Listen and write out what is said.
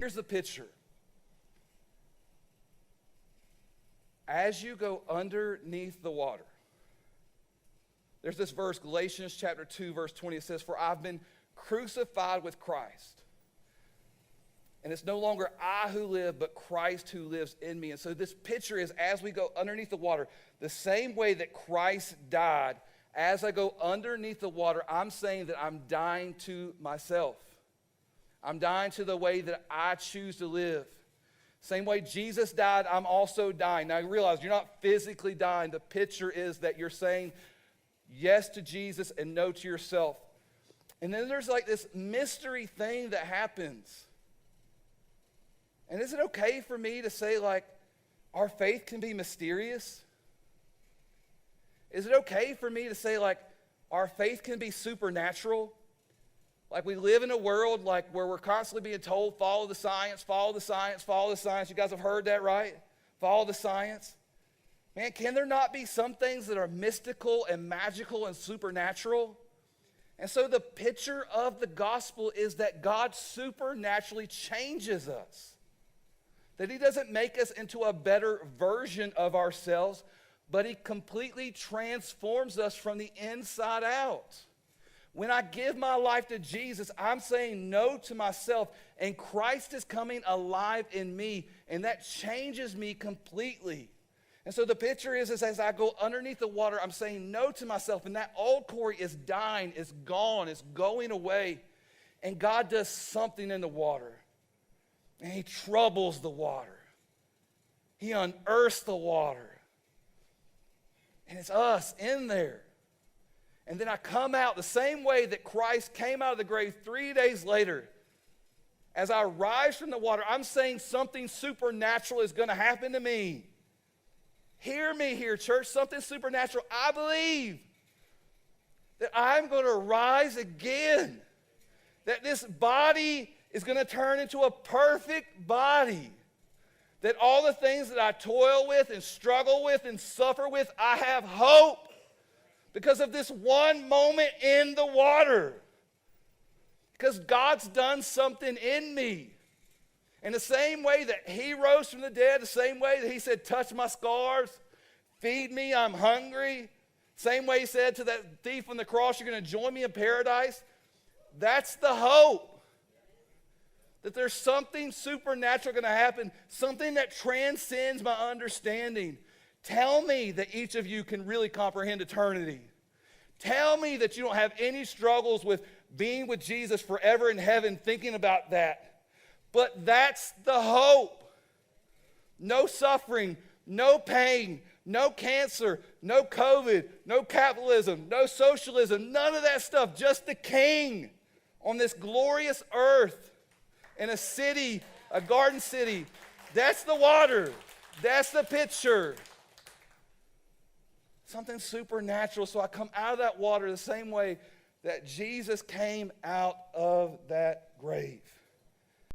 Here's the picture. As you go underneath the water, there's this verse, Galatians chapter 2, verse 20. It says, "For I've been crucified with Christ. And it's no longer I who live, but Christ who lives in me." And so this picture is, as we go underneath the water, the same way that Christ died, as I go underneath the water, I'm saying that I'm dying to myself. I'm dying to the way that I choose to live. Same way Jesus died, I'm also dying. Now, you realize you're not physically dying. The picture is that you're saying yes to Jesus and no to yourself. And then there's like this mystery thing that happens. And is it okay for me to say, like, our faith can be mysterious? Is it okay for me to say, like, our faith can be supernatural? Like, we live in a world like where we're constantly being told, follow the science, follow the science, follow the science. You guys have heard that, right? Follow the science. Man, can there not be some things that are mystical and magical and supernatural? And so the picture of the gospel is that God supernaturally changes us. That he doesn't make us into a better version of ourselves, but he completely transforms us from the inside out. When I give my life to Jesus, I'm saying no to myself, and Christ is coming alive in me, and that changes me completely. And so the picture is as I go underneath the water, I'm saying no to myself, and that old Corey is dying, it's gone, it's going away, and God does something in the water. And he troubles the water. He unearths the water. And it's us in there. And then I come out the same way that Christ came out of the grave 3 days later. As I rise from the water, I'm saying something supernatural is going to happen to me. Hear me here, church. Something supernatural. I believe that I'm going to rise again. That this body is going to turn into a perfect body. That all the things that I toil with and struggle with and suffer with, I have hope because of this one moment in the water. Because God's done something in me. In the same way that he rose from the dead, the same way that he said, touch my scars, feed me, I'm hungry. Same way he said to that thief on the cross, you're going to join me in paradise. That's the hope. That there's something supernatural going to happen, something that transcends my understanding. Tell me that each of you can really comprehend eternity. Tell me that you don't have any struggles with being with Jesus forever in heaven, thinking about that. But that's the hope. No suffering, no pain, no cancer, no COVID, no capitalism, no socialism, none of that stuff. Just the King on this glorious earth. In a city, a garden city. That's the water. That's the picture. Something supernatural. So I come out of that water the same way that Jesus came out of that grave.